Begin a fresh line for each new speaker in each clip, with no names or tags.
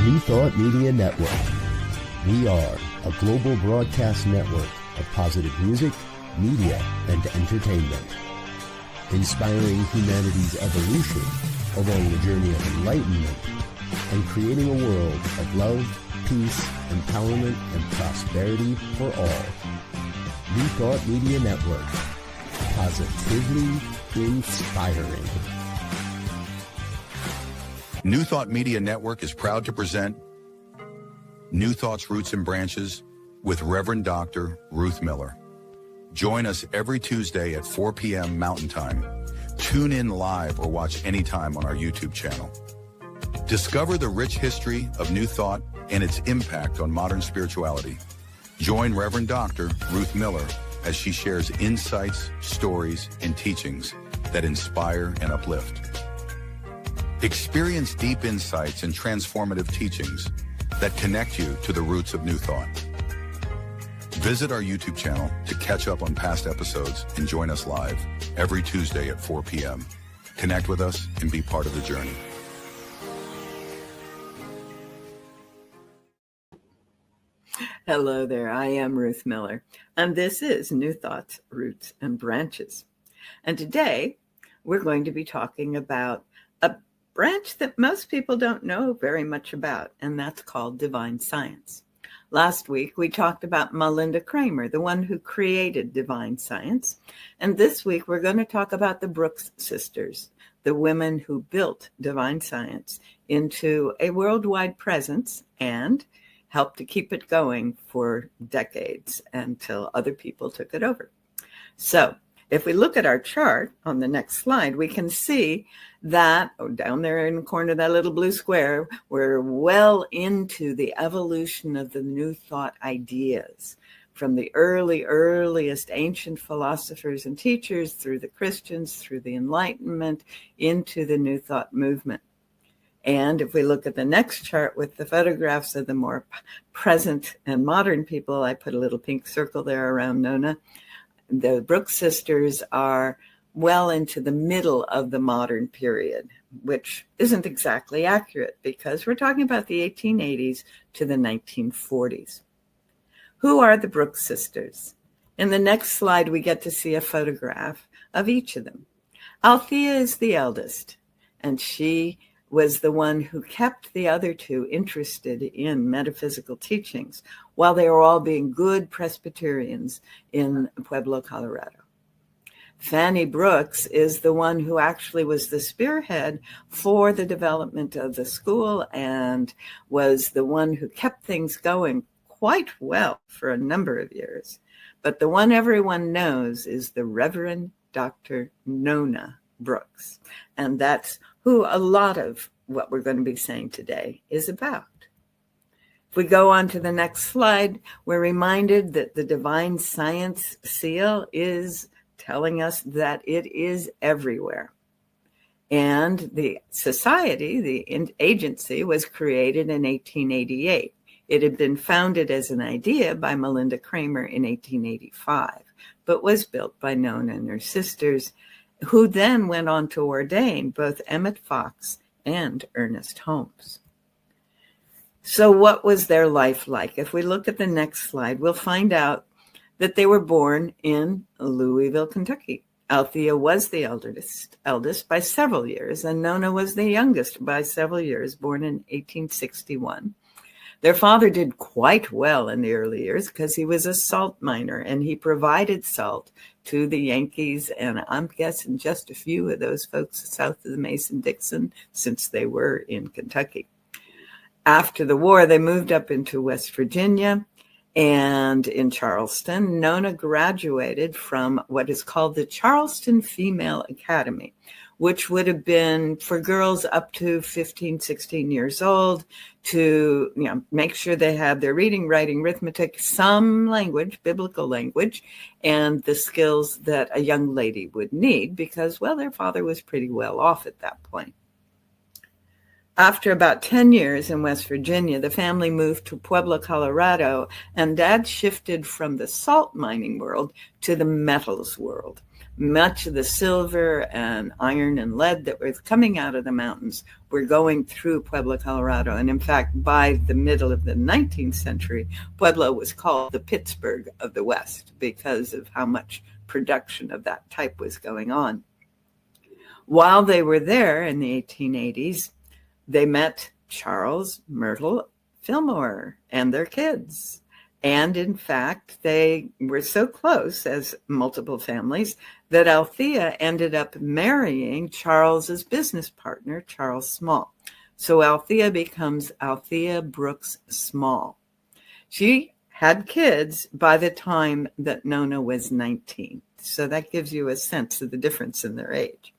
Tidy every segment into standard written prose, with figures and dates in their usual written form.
New Thought Media Network. We are a global broadcast network of positive music, media, and entertainment, inspiring humanity's evolution along the journey of enlightenment and creating a world of love, peace, empowerment, and prosperity for all. New Thought Media Network. Positively inspiring.
New Thought Media Network is proud to present New Thought's Roots and Branches with Reverend Dr. Ruth Miller. Join us every Tuesday at 4 p.m. Mountain Time. Tune in live or watch anytime on our YouTube channel. Discover the rich history of New Thought and its impact on modern spirituality. Join Reverend Dr. Ruth Miller as she shares insights, stories, and teachings that inspire and uplift. Experience deep insights and transformative teachings that connect you to the roots of New Thought. Visit our YouTube channel to catch up on past episodes and join us live every Tuesday at 4 p.m. Connect with us and be part of the journey.
Hello there, I am Ruth Miller, and this is New Thoughts, Roots, and Branches. And today, we're going to be talking about a branch that most people don't know very much about, and that's called divine science. Last week, we talked about Melinda Kramer, the one who created divine science. And this week, we're going to talk about the Brooks sisters, the women who built divine science into a worldwide presence and helped to keep it going for decades until other people took it over. So if we look at our chart on the next slide, we can see that down there in the corner of that little blue square, we're well into the evolution of the New Thought ideas from the earliest ancient philosophers and teachers through the Christians, through the Enlightenment, into the New Thought movement. And if we look at the next chart with the photographs of the more present and modern people, I put a little pink circle there around Nona. The Brooks sisters are well into the middle of the modern period, which isn't exactly accurate because we're talking about the 1880s to the 1940s. Who are the Brooks sisters? In the next slide, we get to see a photograph of each of them. Althea is the eldest, and she was the one who kept the other two interested in metaphysical teachings while they were all being good Presbyterians in Pueblo, Colorado. Fannie Brooks is the one who actually was the spearhead for the development of the school and was the one who kept things going quite well for a number of years. But the one everyone knows is the Reverend Dr. Nona Brooks, and that's who a lot of what we're going to be saying today is about. If we go on to the next slide, we're reminded that the divine science seal is telling us that it is everywhere. And the society, the agency, was created in 1888. It had been founded as an idea by Melinda Kramer in 1885, but was built by Nona and her sisters, who then went on to ordain both Emmett Fox and Ernest Holmes. So what was their life like? If we look at the next slide, we'll find out that they were born in Louisville, Kentucky. Althea was the eldest by several years, and Nona was the youngest by several years, born in 1861. Their father did quite well in the early years because he was a salt miner and he provided salt to the Yankees, and I'm guessing just a few of those folks south of the Mason-Dixon since they were in Kentucky. After the war, they moved up into West Virginia, and in Charleston, Nona graduated from what is called the Charleston Female Academy, which would have been for girls up to 15, 16 years old to, make sure they have their reading, writing, arithmetic, some language, biblical language, and the skills that a young lady would need because, well, their father was pretty well off at that point. After about 10 years in West Virginia, the family moved to Pueblo, Colorado, and Dad shifted from the salt mining world to the metals world. much of the silver and iron and lead that was coming out of the mountains were going through Pueblo, Colorado. And in fact, by the middle of the 19th century, Pueblo was called the Pittsburgh of the West because of how much production of that type was going on. While they were there in the 1880s, they met Charles Myrtle Fillmore and their kids. And in fact, they were so close as multiple families that Althea ended up marrying Charles's business partner, Charles Small. So Althea becomes Althea Brooks Small. She had kids by the time that Nona was 19. So that gives you a sense of the difference in their age.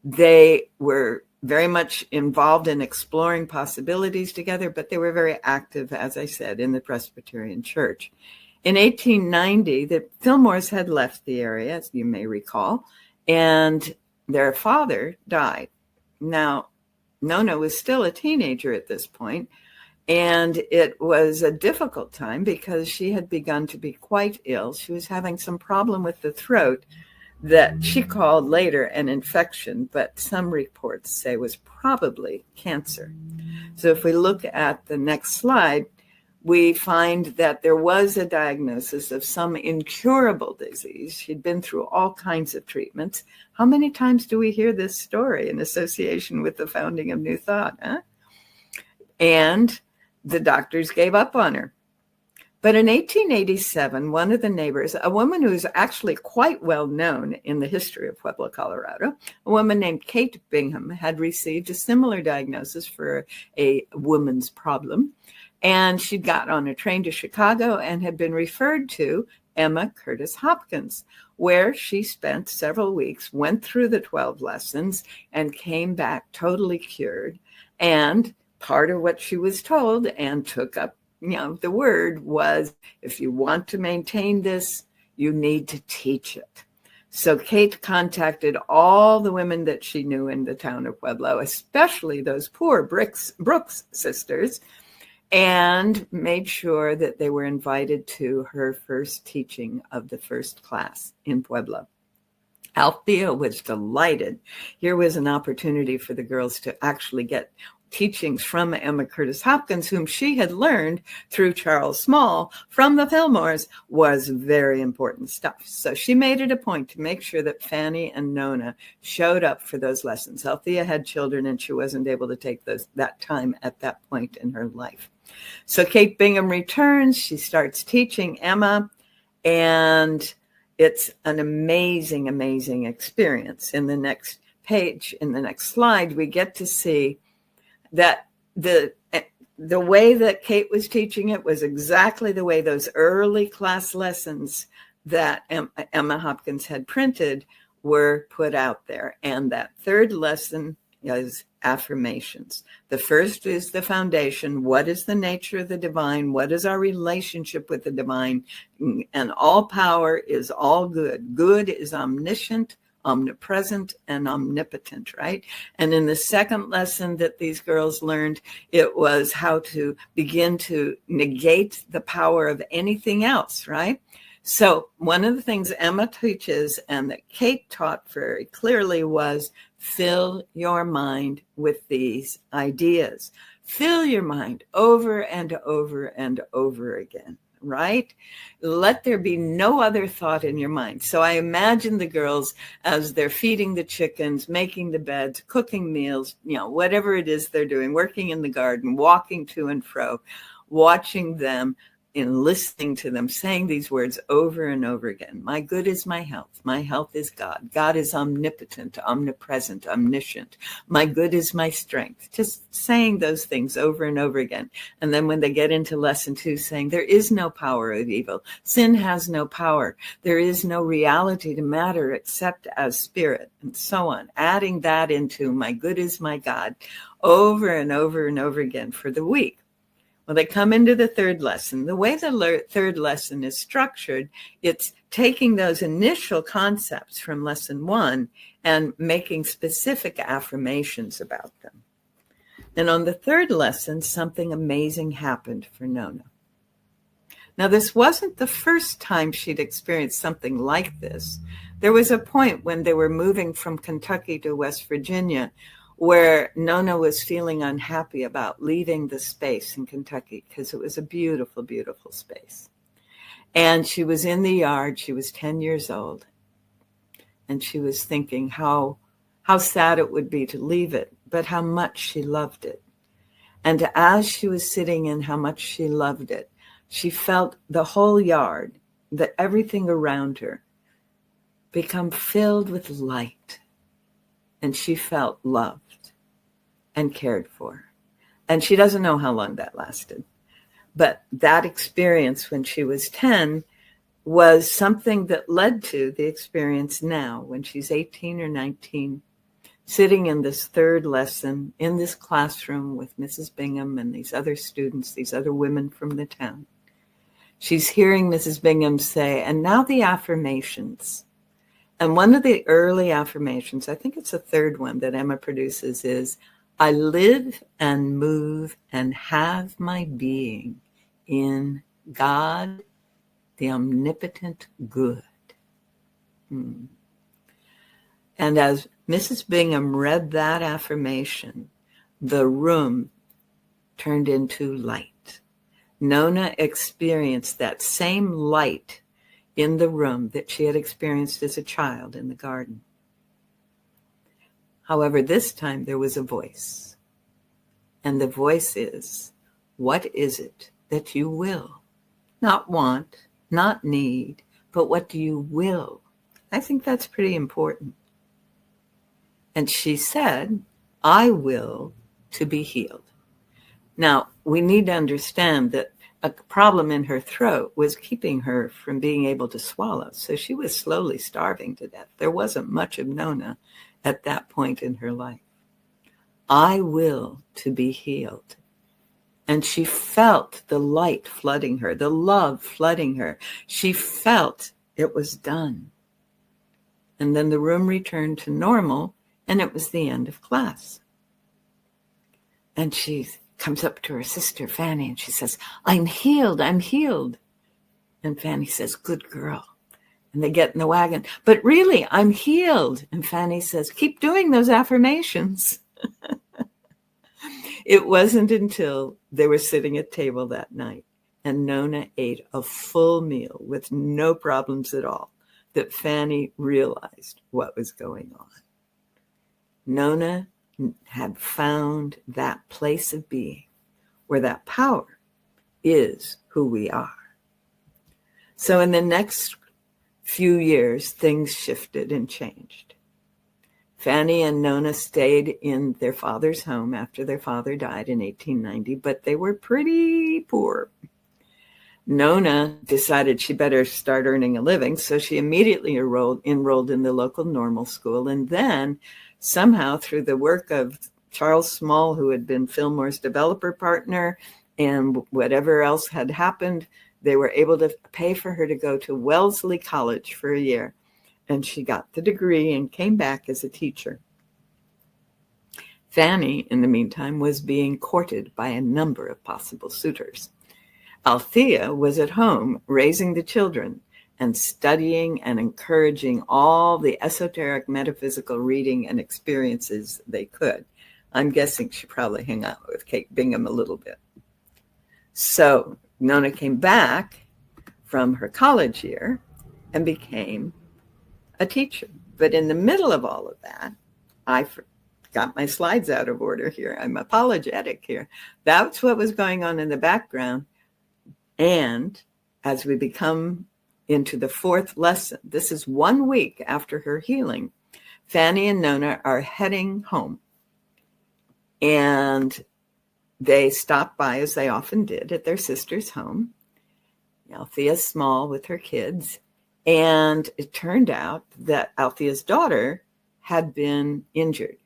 They were very much involved in exploring possibilities together, but they were very active, as I said, in the Presbyterian Church. In 1890, the Fillmores had left the area, as you may recall, and their father died. Now, Nona was still a teenager at this point, and it was a difficult time because she had begun to be quite ill. She was having some problem with the throat that she called later an infection, but some reports say was probably cancer. So if we look at the next slide, we find that there was a diagnosis of some incurable disease. She'd been through all kinds of treatments. How many times do we hear this story in association with the founding of New Thought? Huh? And the doctors gave up on her. But in 1887, one of the neighbors, a woman who's actually quite well known in the history of Pueblo, Colorado, a woman named Kate Bingham, had received a similar diagnosis for a woman's problem. And she'd got on a train to Chicago and had been referred to Emma Curtis Hopkins, where she spent several weeks, went through the 12 lessons, and came back totally cured. And part of what she was told and took up, the word was, if you want to maintain this, you need to teach it. So Kate contacted all the women that she knew in the town of Pueblo, especially those poor Brooks sisters, and made sure that they were invited to her first teaching of the first class in Pueblo. Althea was delighted. Here was an opportunity for the girls to actually get teachings from Emma Curtis Hopkins, whom she had learned through Charles Small from the Fillmores, was very important stuff. So she made it a point to make sure that Fannie and Nona showed up for those lessons. Althea had children and she wasn't able to take that time at that point in her life. So Kate Bingham returns, she starts teaching Emma, and it's an amazing, amazing experience. In the next page, in the next slide, we get to see that the way that Kate was teaching it was exactly the way those early class lessons that Emma Hopkins had printed were put out there. And that third lesson is affirmations. The first is the foundation. What is the nature of the divine? What is our relationship with the divine? And all power is all good. Good is omniscient, omnipresent, and omnipotent, right? And in the second lesson that these girls learned, it was how to begin to negate the power of anything else, right? So one of the things Emma teaches and that Kate taught very clearly was fill your mind with these ideas. Fill your mind over and over and over again, right? Let there be no other thought in your mind. So I imagine the girls as they're feeding the chickens, making the beds, cooking meals, whatever it is they're doing, working in the garden, walking to and fro, watching them and listening to them, saying these words over and over again. My good is my health. My health is God. God is omnipotent, omnipresent, omniscient. My good is my strength. Just saying those things over and over again. And then when they get into lesson 2, saying there is no power of evil. Sin has no power. There is no reality to matter except as spirit, and so on. Adding that into my good is my God over and over and over again for the week. Well, they come into the third lesson. The way the third lesson is structured, it's taking those initial concepts from lesson 1 and making specific affirmations about them. And on the third lesson, something amazing happened for Nona. Now, this wasn't the first time she'd experienced something like this. There was a point when they were moving from Kentucky to West Virginia where Nona was feeling unhappy about leaving the space in Kentucky because it was a beautiful, beautiful space. And she was in the yard. She was 10 years old. And she was thinking how sad it would be to leave it, but how much she loved it. And as she was sitting in how much she loved it, she felt the whole yard, everything around her, become filled with light. And she felt loved and cared for. And she doesn't know how long that lasted. But that experience when she was 10 was something that led to the experience now when she's 18 or 19, sitting in this third lesson in this classroom with Mrs. Bingham and these other students, these other women from the town. She's hearing Mrs. Bingham say, and now the affirmations. And one of the early affirmations, I think it's the third one that Emma produces, is, I live and move and have my being in God, the omnipotent good. And as Mrs. Bingham read that affirmation, the room turned into light. Nona experienced that same light in the room that she had experienced as a child in the garden. However, this time there was a voice. And the voice is, what is it that you will? Not want, not need, but what do you will? I think that's pretty important. And she said, I will to be healed. Now, we need to understand that a problem in her throat was keeping her from being able to swallow. So she was slowly starving to death. There wasn't much of Nona at that point in her life. I will to be healed. And she felt the light flooding her, the love flooding her. She felt it was done. And then the room returned to normal, and it was the end of class. And she comes up to her sister, Fannie, and she says, I'm healed, I'm healed. And Fannie says, good girl. And they get in the wagon, but really, I'm healed. And Fannie says, keep doing those affirmations. It wasn't until they were sitting at table that night and Nona ate a full meal with no problems at all that Fannie realized what was going on. Nona had found that place of being where that power is who we are. So in the next few years, things shifted and changed. Fannie and Nona stayed in their father's home after their father died in 1890, but they were pretty poor. Nona decided she better start earning a living, so she immediately enrolled in the local normal school. And then somehow through the work of Charles Small, who had been Fillmore's developer partner, and whatever else had happened, they were able to pay for her to go to Wellesley College for a year. And she got the degree and came back as a teacher. Fannie, in the meantime, was being courted by a number of possible suitors. Althea was at home raising the children and studying and encouraging all the esoteric metaphysical reading and experiences they could. I'm guessing she probably hung out with Kate Bingham a little bit. So Nona came back from her college year and became a teacher. But in the middle of all of that, I got my slides out of order here. I'm apologetic here. That's what was going on in the background. And as we become into the fourth lesson, this is 1 week after her healing, Fannie and Nona are heading home. And they stop by, as they often did, at their sister's home. Althea's small with her kids. And it turned out that Althea's daughter had been injured.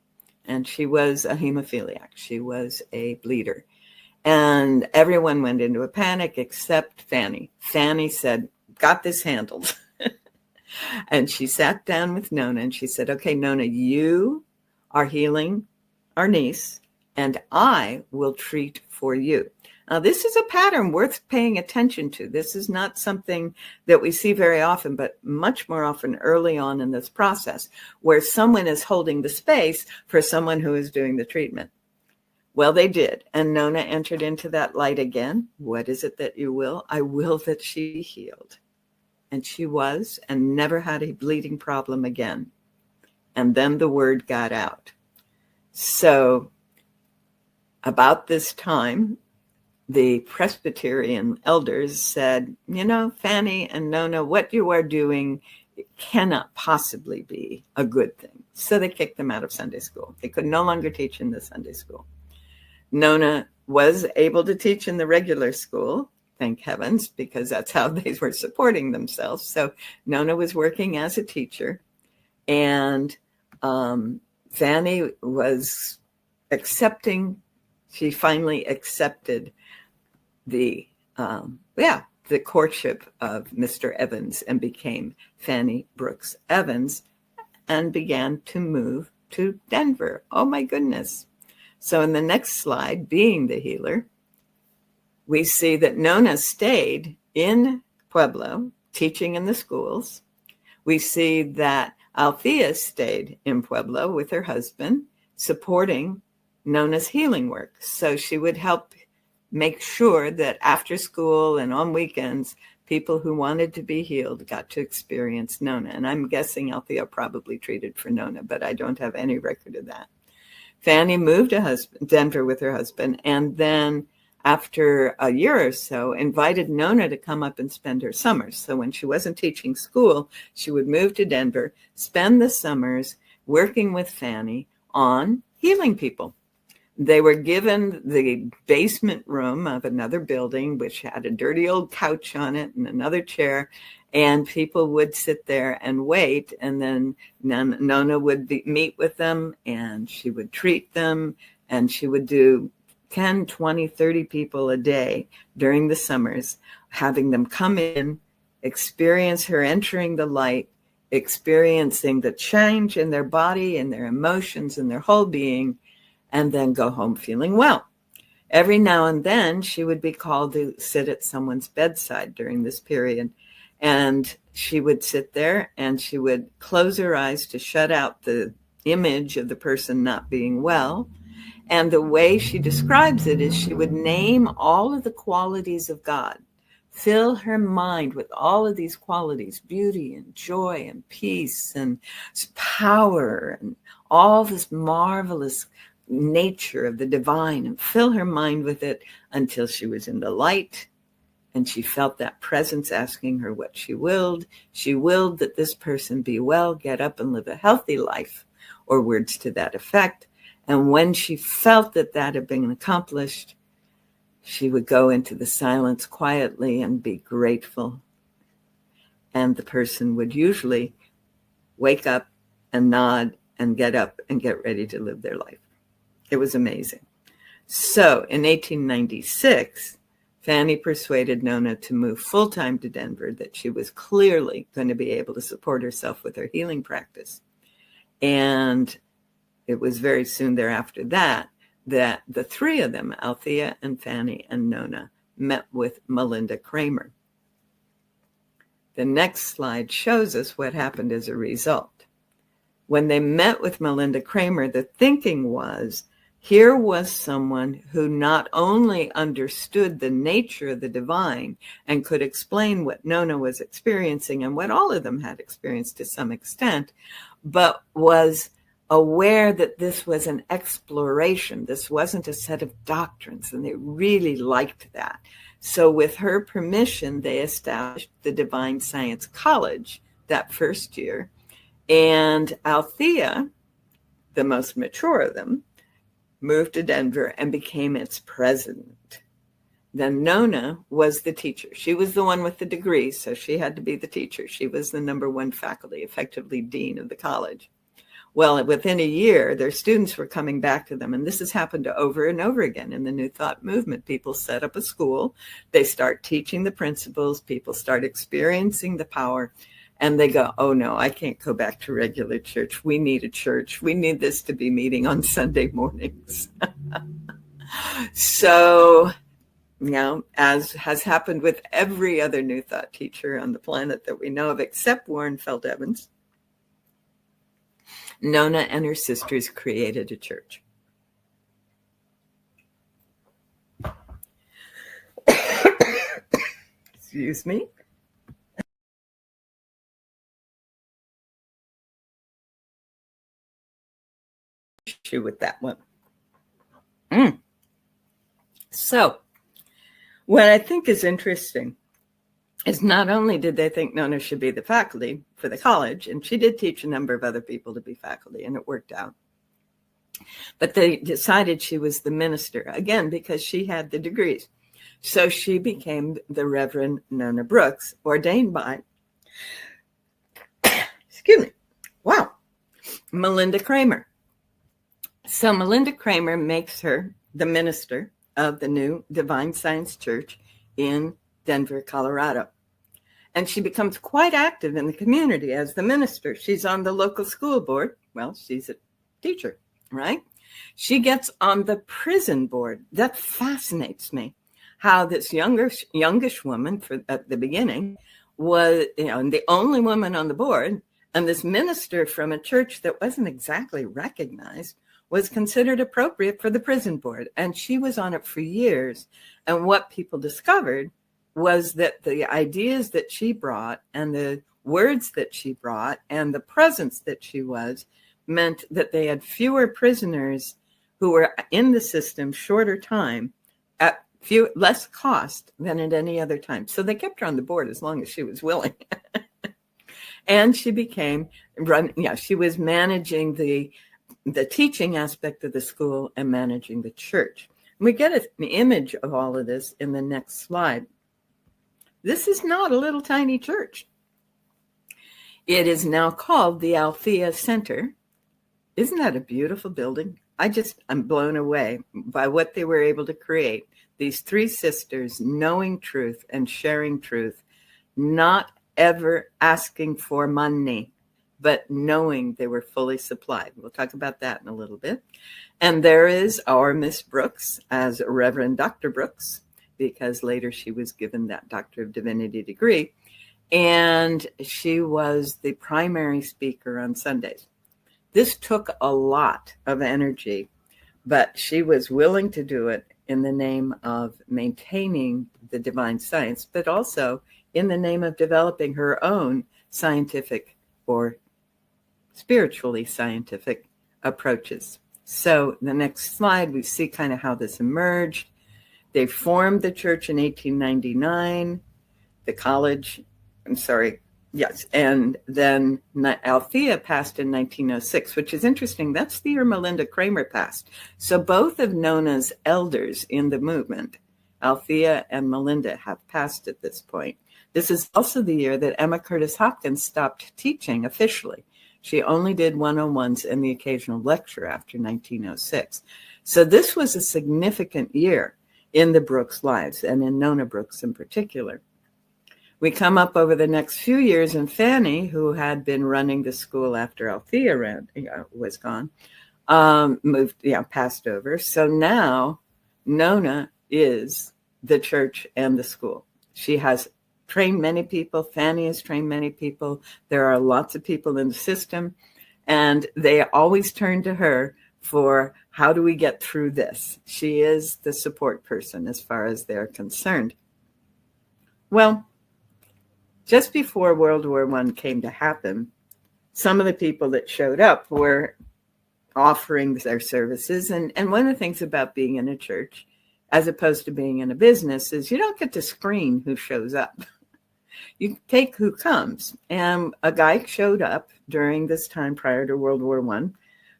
And she was a hemophiliac. She was a bleeder. And everyone went into a panic except Fannie. Fannie said, got this handled. And she sat down with Nona and she said, okay, Nona, you are healing our niece and I will treat for you. This is a pattern worth paying attention to. This is not something that we see very often, but much more often early on in this process, where someone is holding the space for someone who is doing the treatment. Well, they did. And Nona entered into that light again. What is it that you will? I will that she be healed. And she was, and never had a bleeding problem again. And then the word got out. So about this time, the Presbyterian elders said, Fannie and Nona, what you are doing cannot possibly be a good thing. So they kicked them out of Sunday school. They could no longer teach in the Sunday school. Nona was able to teach in the regular school, thank heavens, because that's how they were supporting themselves. So Nona was working as a teacher, and Fannie was accepting. She finally accepted the courtship of Mr. Evans and became Fannie Brooks Evans and began to move to Denver. Oh my goodness. So in the next slide, being the healer, we see that Nona stayed in Pueblo, teaching in the schools. We see that Althea stayed in Pueblo with her husband, supporting Nona's healing work. So she would help make sure that after school and on weekends, people who wanted to be healed got to experience Nona. And I'm guessing Althea probably treated for Nona, but I don't have any record of that. Fannie moved to Denver with her husband, and then after a year or so, invited Nona to come up and spend her summers. So when she wasn't teaching school, she would move to Denver, spend the summers working with Fannie on healing people. They were given the basement room of another building, which had a dirty old couch on it and another chair, and people would sit there and wait, and then Nona would meet with them, and she would treat them, and she would do 10, 20, 30 people a day during the summers, having them come in, experience her entering the light, experiencing the change in their body and their emotions and their whole being, and then go home feeling well. Every now and then, she would be called to sit at someone's bedside during this period. And she would sit there and she would close her eyes to shut out the image of the person not being well. And the way she describes it is she would name all of the qualities of God, fill her mind with all of these qualities, beauty and joy and peace and power and all this marvelous nature of the divine, and fill her mind with it until she was in the light and she felt that presence asking her what she willed. She willed that this person be well, get up and live a healthy life, or words to that effect. And when she felt that that had been accomplished, she would go into the silence quietly and be grateful. And the person would usually wake up and nod and get up and get ready to live their life. It was amazing. So in 1896, Fannie persuaded Nona to move full-time to Denver, that she was clearly going to be able to support herself with her healing practice. And it was very soon thereafter that the three of them, Althea and Fannie and Nona, met with Melinda Kramer. The next slide shows us what happened as a result. When they met with Melinda Kramer, the thinking was, here was someone who not only understood the nature of the divine and could explain what Nona was experiencing and what all of them had experienced to some extent, but was aware that this was an exploration. This wasn't a set of doctrines, and they really liked that. So with her permission, they established the Divine Science College that first year. And Althea, the most mature of them, moved to Denver and became its president. Then Nona was the teacher. She was the one with the degree, so she had to be the teacher. She was the number one faculty, effectively dean of the college. Well, within a year, their students were coming back to them, and this has happened over and over again in the New Thought movement. People set up a school, they start teaching the principles, people start experiencing the power, and they go, oh no, I can't go back to regular church. We need a church. We need this to be meeting on Sunday mornings. So as has happened with every other New Thought teacher on the planet that we know of, except Warren Feld Evans, Nona and her sisters created a church. Excuse me. Issue with that one. So, what I think is interesting is not only did they think Nona should be the faculty for the college, and she did teach a number of other people to be faculty, and it worked out, but they decided she was the minister, again, because she had the degrees. So she became the Reverend Nona Brooks, ordained by, Melinda Kramer. So Melinda Kramer makes her the minister of the new Divine Science Church in Denver, Colorado. And she becomes quite active in the community as the minister. She's on the local school board. Well, she's a teacher, right? She gets on the prison board. That fascinates me, how this youngish woman at the beginning was, the only woman on the board, and this minister from a church that wasn't exactly recognized was considered appropriate for the prison board. And she was on it for years. And what people discovered was that the ideas that she brought and the words that she brought and the presence that she was meant that they had fewer prisoners who were in the system shorter time at less cost than at any other time. So they kept her on the board as long as she was willing. And she she was managing the teaching aspect of the school and managing the church. And we get an image of all of this in the next slide. This is not a little tiny church. It is now called the Althea Center. Isn't that a beautiful building? I'm blown away by what they were able to create. These three sisters knowing truth and sharing truth, not ever asking for money, but knowing they were fully supplied. We'll talk about that in a little bit. And there is our Miss Brooks as Reverend Dr. Brooks, because later she was given that Doctor of Divinity degree. And she was the primary speaker on Sundays. This took a lot of energy, but she was willing to do it in the name of maintaining the divine science, but also in the name of developing her own scientific or spiritually scientific approaches. So the next slide, we see kind of how this emerged. They formed the church in 1899, the college, and then Althea passed in 1906, which is interesting. That's the year Melinda Kramer passed. So both of Nona's elders in the movement, Althea and Melinda, have passed at this point. This is also the year that Emma Curtis Hopkins stopped teaching officially. She only did 101s and the occasional lecture after 1906. So this was a significant year in the Brooks' lives, and in Nona Brooks in particular. We come up over the next few years, and Fannie, who had been running the school after Althea was gone, passed over. So now Nona is the church and the school. She has trained many people. Fannie has trained many people. There are lots of people in the system, and they always turn to her for how do we get through this? She is the support person as far as they're concerned. Well, just before World War I came to happen, some of the people that showed up were offering their services. And one of the things about being in a church, as opposed to being in a business, is you don't get to screen who shows up. You take who comes. And a guy showed up during this time prior to World War I,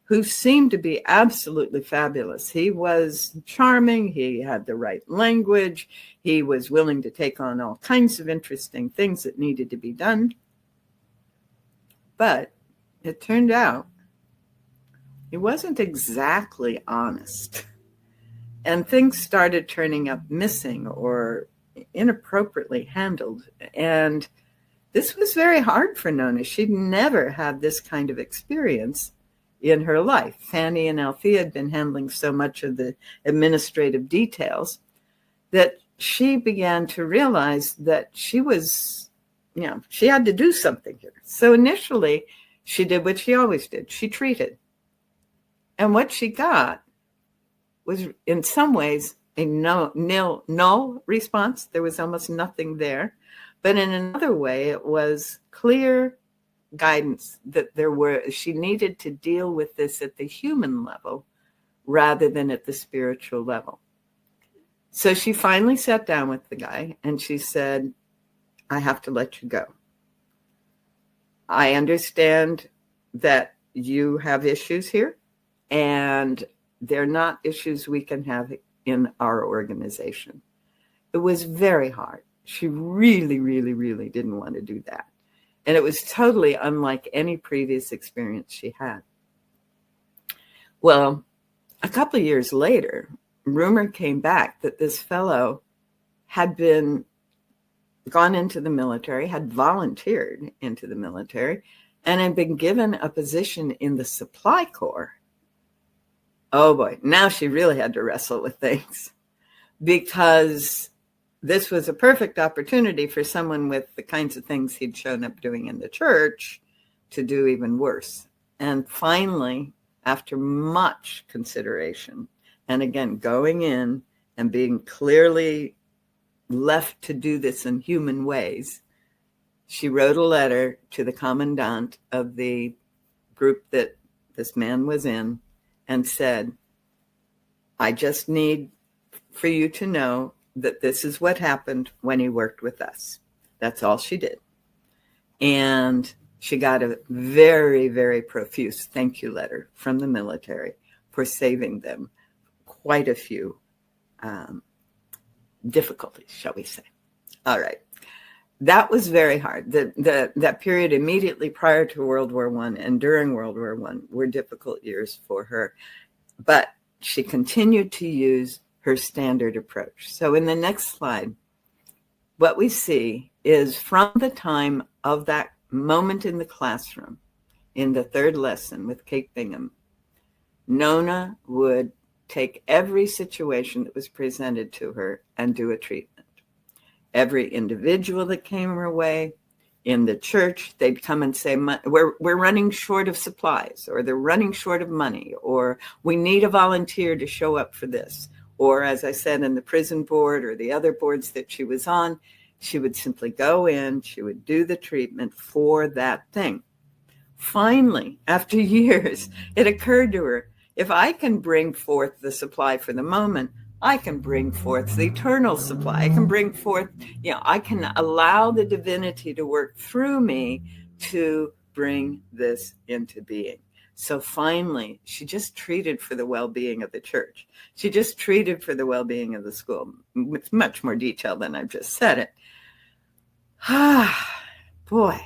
who seemed to be absolutely fabulous. He was charming. He had the right language. He was willing to take on all kinds of interesting things that needed to be done. But it turned out he wasn't exactly honest. And things started turning up missing or inappropriately handled. And this was very hard for Nona. She'd never had this kind of experience in her life. Fannie and Althea had been handling so much of the administrative details that she began to realize that she was, she had to do something here. So initially, she did what she always did. She treated. And what she got was, in some ways, a null response. There was almost nothing there. But in another way, it was clear guidance that she needed to deal with this at the human level rather than at the spiritual level. So she finally sat down with the guy and she said, I have to let you go. I understand that you have issues here, and they're not issues we can have in our organization. It was very hard. She really, really, really didn't want to do that. And it was totally unlike any previous experience she had. Well, a couple of years later, rumor came back that this fellow had gone into the military, had volunteered into the military, and had been given a position in the supply corps. Oh boy, now she really had to wrestle with things, because this was a perfect opportunity for someone with the kinds of things he'd shown up doing in the church to do even worse. And finally, after much consideration, and again, going in and being clearly left to do this in human ways, she wrote a letter to the commandant of the group that this man was in and said, I just need for you to know that this is what happened when he worked with us. That's all she did. And she got a very, very profuse thank you letter from the military for saving them quite a few difficulties, shall we say. All right. That was very hard. That period immediately prior to World War I and during World War I were difficult years for her. But she continued to use her standard approach. So in the next slide, what we see is from the time of that moment in the classroom, in the third lesson with Kate Bingham, Nona would take every situation that was presented to her and do a treatment. Every individual that came her way, in the church, they'd come and say, we're running short of supplies, or they're running short of money, or we need a volunteer to show up for this. Or as I said, in the prison board or the other boards that she was on, she would simply go in, she would do the treatment for that thing. Finally, after years, it occurred to her, if I can bring forth the supply for the moment, I can bring forth the eternal supply. I can bring forth, I can allow the divinity to work through me to bring this into being. So finally, she just treated for the well-being of the church. She just treated for the well-being of the school with much more detail than I've just said it. Boy,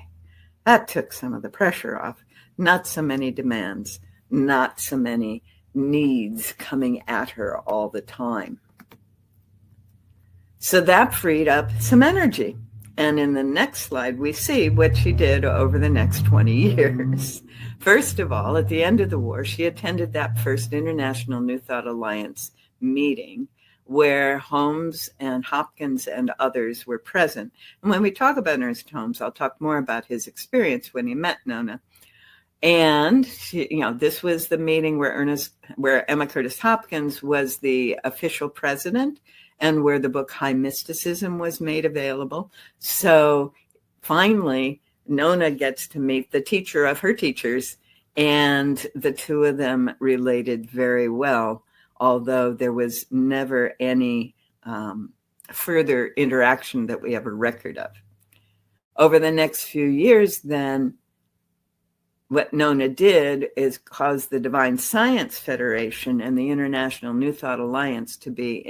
that took some of the pressure off. Not so many demands, not so many needs coming at her all the time. So that freed up some energy. And in the next slide, we see what she did over the next 20 years. First of all, at the end of the war, she attended that first International New Thought Alliance meeting where Holmes and Hopkins and others were present. And when we talk about Ernest Holmes, I'll talk more about his experience when he met Nona. And this was the meeting where Emma Curtis Hopkins was the official president and where the book High Mysticism was made available. So finally, Nona gets to meet the teacher of her teachers, and the two of them related very well, although there was never any further interaction that we have a record of. Over the next few years, then, what Nona did is cause the Divine Science Federation and the International New Thought Alliance to be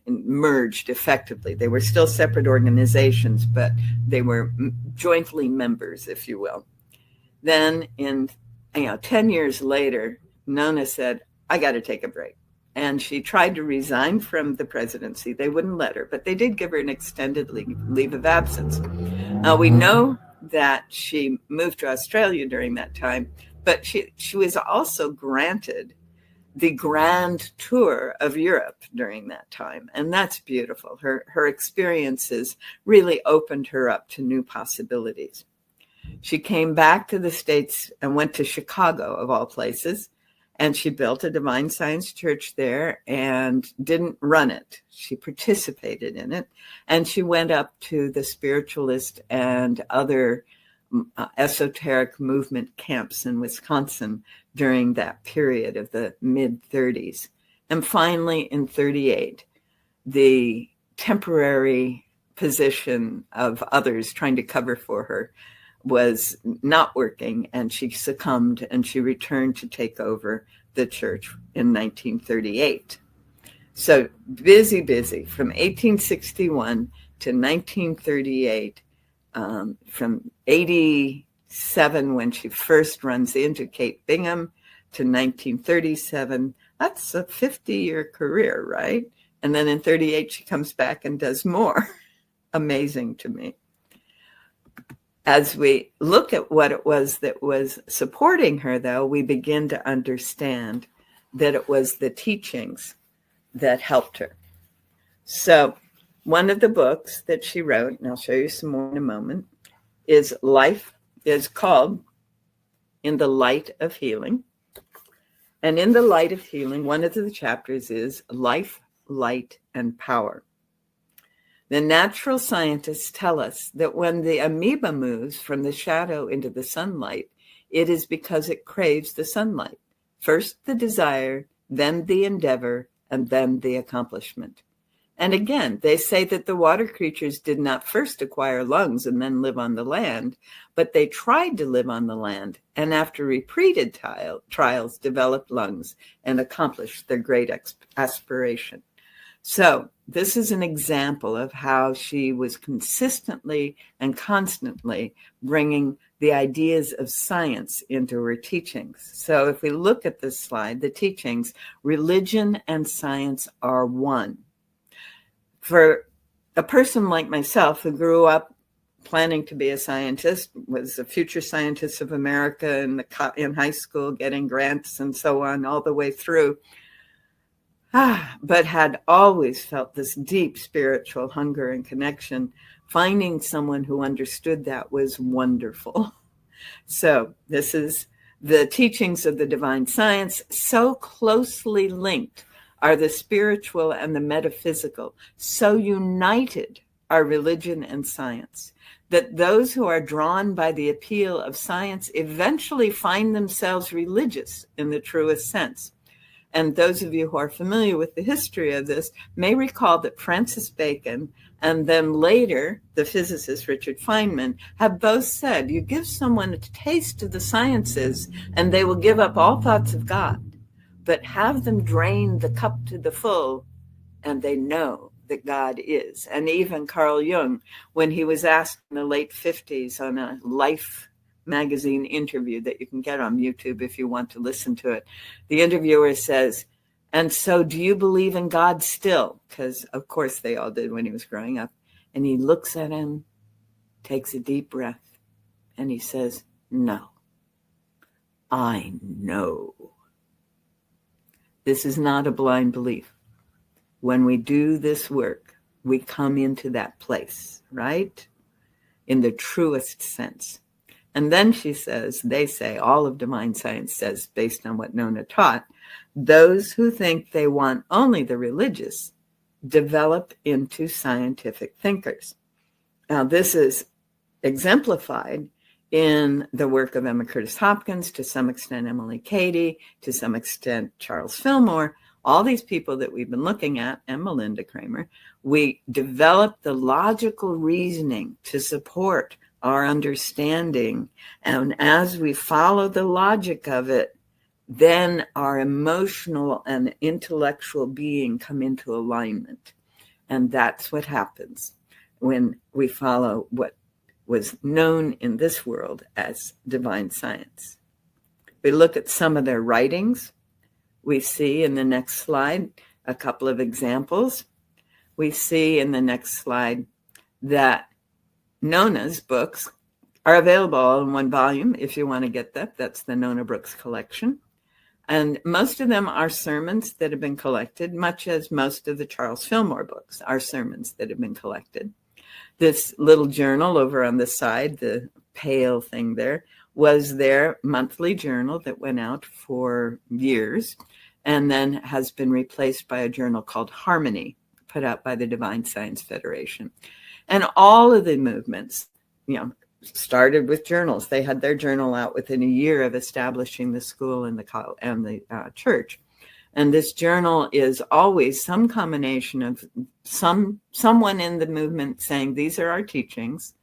merged effectively. They were still separate organizations, but they were jointly members, if you will. Then 10 years later, Nona said, I got to take a break. And she tried to resign from the presidency. They wouldn't let her, but they did give her an extended leave of absence. We know that she moved to Australia during that time, but she was also granted the grand tour of Europe during that time. And that's beautiful. Her experiences really opened her up to new possibilities. She came back to the States and went to Chicago, of all places, and she built a Divine Science church there and didn't run it. She participated in it, and she went up to the spiritualist and other esoteric movement camps in Wisconsin during that period of the mid-30s. And finally, in 38, the temporary position of others trying to cover for her was not working, and she succumbed, and she returned to take over the church in 1938. So busy from 1861 to 1938, from 87 when she first runs into Kate Bingham to 1937. That's a 50-year career, right? And then in 38, she comes back and does more. Amazing to me. As we look at what it was that was supporting her, though, we begin to understand that it was the teachings that helped her. So one of the books that she wrote, and I'll show you some more in a moment, is called In the Light of Healing. And in the Light of Healing, one of the chapters is Life, Light, and Power. The natural scientists tell us that when the amoeba moves from the shadow into the sunlight, it is because it craves the sunlight. First the desire, then the endeavor, and then the accomplishment. And again, they say that the water creatures did not first acquire lungs and then live on the land, but they tried to live on the land, and after repeated trials developed lungs and accomplished their great aspiration. So this is an example of how she was consistently and constantly bringing the ideas of science into her teachings. So if we look at this slide, the teachings, religion and science are one. For a person like myself who grew up planning to be a scientist, was a future scientist of America in high school, getting grants and so on all the way through, but had always felt this deep spiritual hunger and connection. Finding someone who understood that was wonderful. So this is the teachings of the divine science. So closely linked are the spiritual and the metaphysical. So united are religion and science, that those who are drawn by the appeal of science eventually find themselves religious in the truest sense. And those of you who are familiar with the history of this may recall that Francis Bacon and then later the physicist Richard Feynman have both said, you give someone a taste of the sciences and they will give up all thoughts of God, but have them drain the cup to the full and they know that God is. And even Carl Jung, when he was asked in the late 50s on a Life magazine interview that you can get on YouTube if you want to listen to it, the interviewer says, and so do you believe in God still? Because of course they all did when he was growing up. And he looks at him, takes a deep breath, and he says, no, I know. This is not a blind belief. When we do this work, we come into that place, right? In the truest sense. And then she says, they say, all of divine science says, based on what Nona taught, those who think they want only the religious develop into scientific thinkers. Now, this is exemplified in the work of Emma Curtis Hopkins, to some extent Emily Cady, to some extent Charles Fillmore, all these people that we've been looking at, and Melinda Kramer. We develop the logical reasoning to support our understanding. And as we follow the logic of it, then our emotional and intellectual being come into alignment. And that's what happens when we follow what was known in this world as divine science. We look at some of their writings. We see in the next slide a couple of examples. We see in the next slide that Nona's books are available all in one volume if you want to get that. That's the Nona Brooks collection. And most of them are sermons that have been collected, much as most of the Charles Fillmore books are sermons that have been collected. This little journal over on the side, the pale thing there, was their monthly journal that went out for years and then has been replaced by a journal called Harmony, put out by the Divine Science Federation. And all of the movements, started with journals. They had their journal out within a year of establishing the school and the church. And this journal is always some combination of someone in the movement saying, these are our teachings,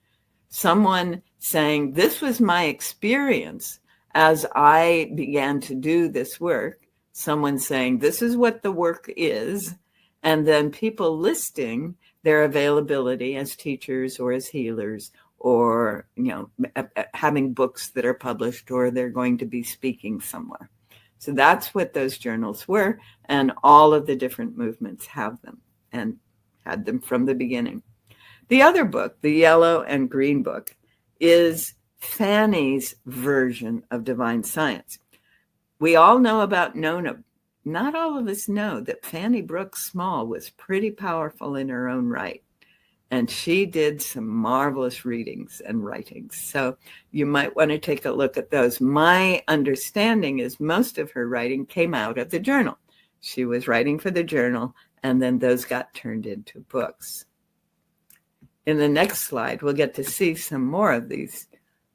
someone saying, this was my experience as I began to do this work, someone saying, this is what the work is, and then people listing their availability as teachers or as healers, or having books that are published, or they're going to be speaking somewhere. So that's what those journals were, and all of the different movements have them and had them from the beginning. The other book, the yellow and green book, is Fannie's version of divine science. We all know about Nona. Not all of us know that Fannie Brooks Small was pretty powerful in her own right. And she did some marvelous readings and writings. So you might want to take a look at those. My understanding is most of her writing came out of the journal. She was writing for the journal, and then those got turned into books. In the next slide, we'll get to see some more of these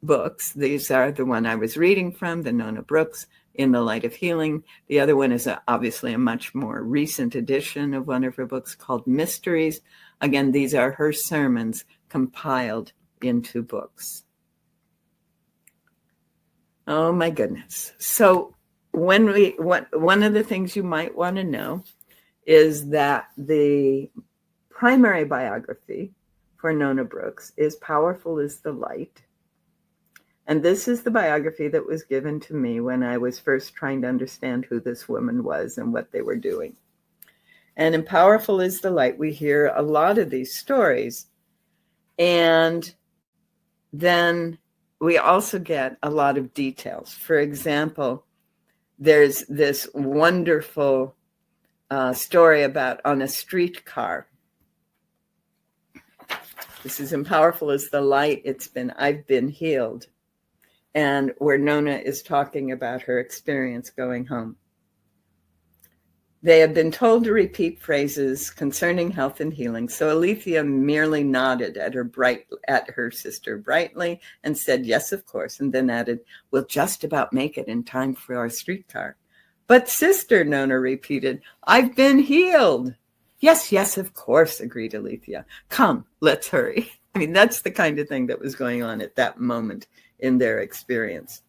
books. These are the one I was reading from, the Nona Brooks, In the Light of Healing. The other one is obviously a much more recent edition of one of her books called Mysteries. Again, these are her sermons compiled into books. Oh my goodness. So one of the things you might want to know is that the primary biography for Nona Brooks is Powerful is the Light. And this is the biography that was given to me when I was first trying to understand who this woman was and what they were doing. And in Powerful is the Light, we hear a lot of these stories. And then we also get a lot of details. For example, there's this wonderful story about on a streetcar. This is in Powerful is the Light. I've been healed. And where Nona is talking about her experience going home. They had been told to repeat phrases concerning health and healing, so Althea merely nodded at her sister brightly and said, yes, of course, and then added, we'll just about make it in time for our streetcar. But sister, Nona repeated, I've been healed. Yes, yes, of course, agreed Althea. Come, let's hurry. I mean, that's the kind of thing that was going on at that moment in their experience.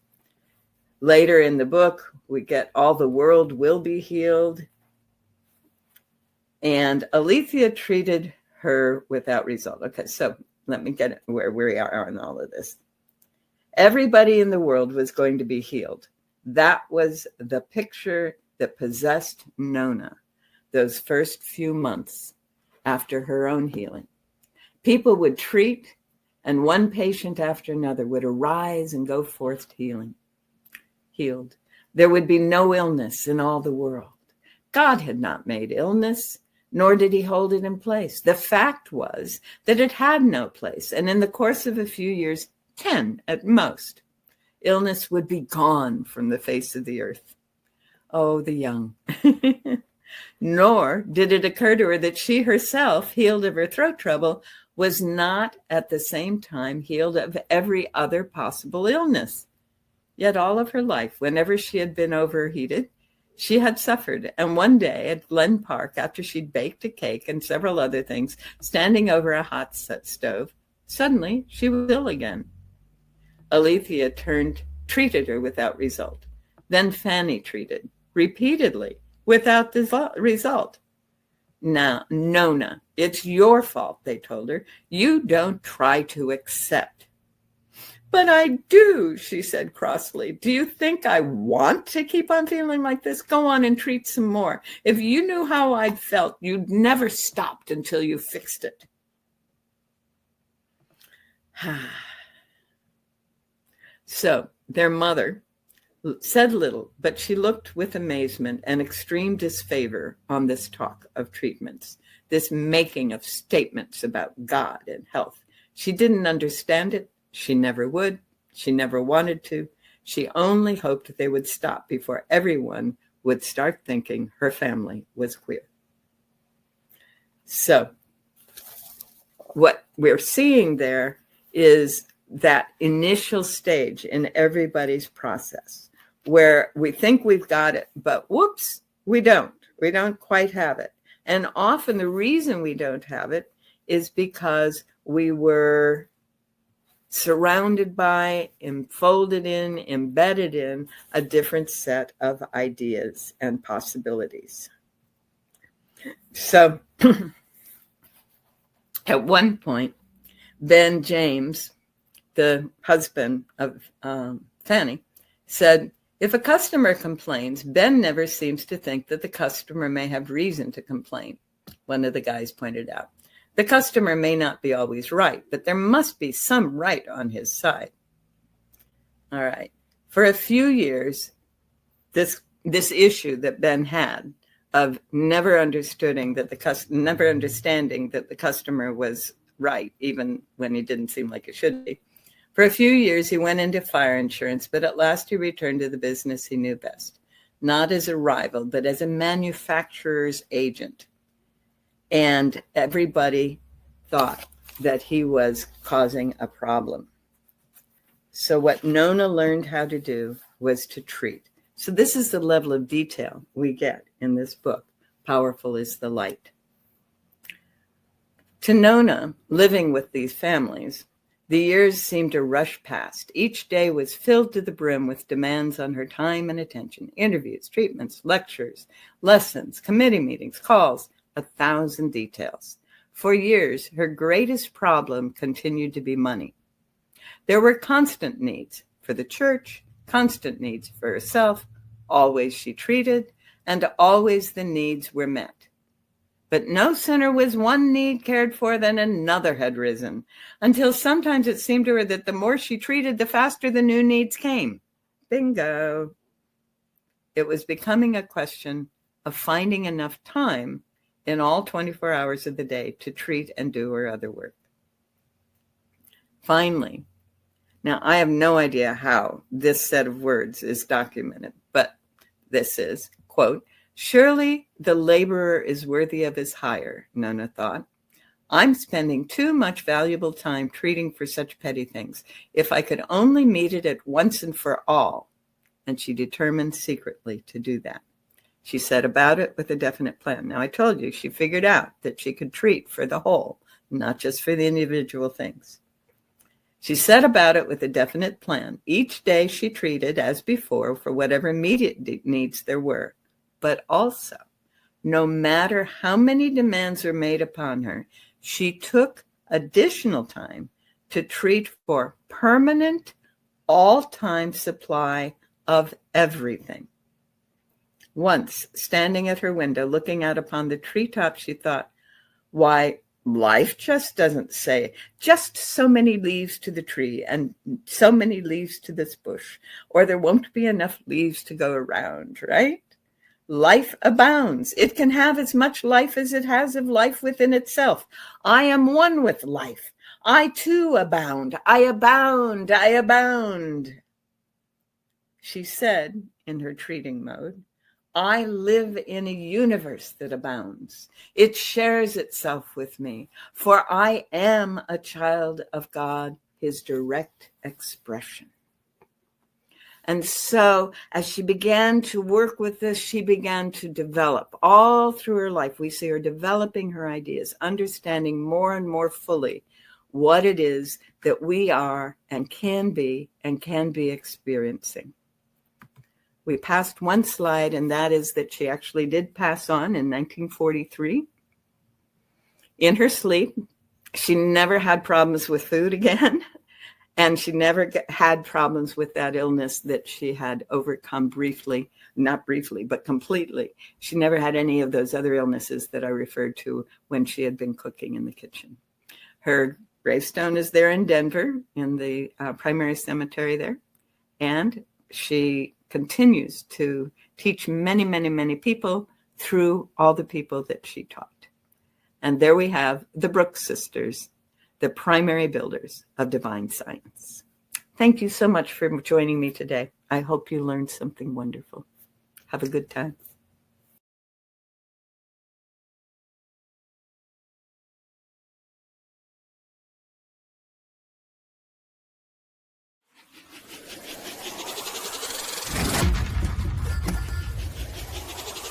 Later in the book, we get all the world will be healed. And Althea treated her without result. Okay, so let me get where we are in all of this. Everybody in the world was going to be healed. That was the picture that possessed Nona those first few months after her own healing. People would treat, and one patient after another would arise and go forth healed. There would be no illness in all the world. God had not made illness, nor did he hold it in place. The fact was that it had no place, and in the course of a few years, 10 at most, illness would be gone from the face of the earth. Oh, the young. Nor did it occur to her that she herself, healed of her throat trouble, was not at the same time healed of every other possible illness. Yet all of her life, whenever she had been overheated, she had suffered, and one day at Glen Park, after she'd baked a cake and several other things, standing over a hot stove, suddenly she was ill again. Althea treated her without result. Then Fannie treated, repeatedly, without result. Now, Nona, it's your fault, they told her. You don't try to accept. But I do, she said crossly. Do you think I want to keep on feeling like this? Go on and treat some more. If you knew how I'd felt, you'd never stopped until you fixed it. So their mother said little, but she looked with amazement and extreme disfavor on this talk of treatments, this making of statements about God and health. She didn't understand it. She never would. She never wanted to. She only hoped they would stop before everyone would start thinking her family was queer. So what we're seeing there is that initial stage in everybody's process where we think we've got it, but whoops, we don't. We don't quite have it. And often the reason we don't have it is because we were surrounded by, enfolded in, embedded in a different set of ideas and possibilities. So at one point, Ben James, the husband of Fannie, said, "If a customer complains, Ben never seems to think that the customer may have reason to complain." One of the guys pointed out, "The customer may not be always right, but there must be some right on his side." All right. For a few years, this issue that Ben had of never understanding that the customer was right, even when he didn't seem like it should be. For a few years, he went into fire insurance, but at last he returned to the business he knew best, not as a rival, but as a manufacturer's agent. And everybody thought that he was causing a problem. So what Nona learned how to do was to treat. So this is the level of detail we get in this book, Powerful is the Light. To Nona, living with these families, the years seemed to rush past. Each day was filled to the brim with demands on her time and attention, interviews, treatments, lectures, lessons, committee meetings, calls, 1,000 details. For years, her greatest problem continued to be money. There were constant needs for the church, constant needs for herself, always she treated, and always the needs were met. But no sooner was one need cared for than another had risen, until sometimes it seemed to her that the more she treated, the faster the new needs came. Bingo. It was becoming a question of finding enough time in all 24 hours of the day to treat and do her other work. Finally, now I have no idea how this set of words is documented, but this is, quote, "Surely the laborer is worthy of his hire," Nona thought. "I'm spending too much valuable time treating for such petty things. If I could only meet it at once and for all." And she determined secretly to do that. She set about it with a definite plan. Now, I told you she figured out that she could treat for the whole, not just for the individual things. She set about it with a definite plan. Each day she treated, as before, for whatever immediate needs there were. But also, no matter how many demands were made upon her, she took additional time to treat for permanent, all-time supply of everything. Once, standing at her window, looking out upon the treetop, she thought, "Why, life just doesn't say just so many leaves to the tree and so many leaves to this bush, or there won't be enough leaves to go around, right? Life abounds. It can have as much life as it has of life within itself. I am one with life. I too abound. I abound. I abound." She said in her treating mode, "I live in a universe that abounds. It shares itself with me, for I am a child of God, his direct expression." And so as she began to work with this, she began to develop all through her life. We see her developing her ideas, understanding more and more fully what it is that we are and can be experiencing. We passed one slide, and that is that she actually did pass on in 1943. In her sleep, she never had problems with food again, and she never had problems with that illness that she had overcome not briefly, but completely. She never had any of those other illnesses that I referred to when she had been cooking in the kitchen. Her gravestone is there in Denver, in the primary cemetery there, and she continues to teach many, many, many people through all the people that she taught. And there we have the Brooks sisters, the primary builders of divine science. Thank you so much for joining me today. I hope you learned something wonderful. Have a good time.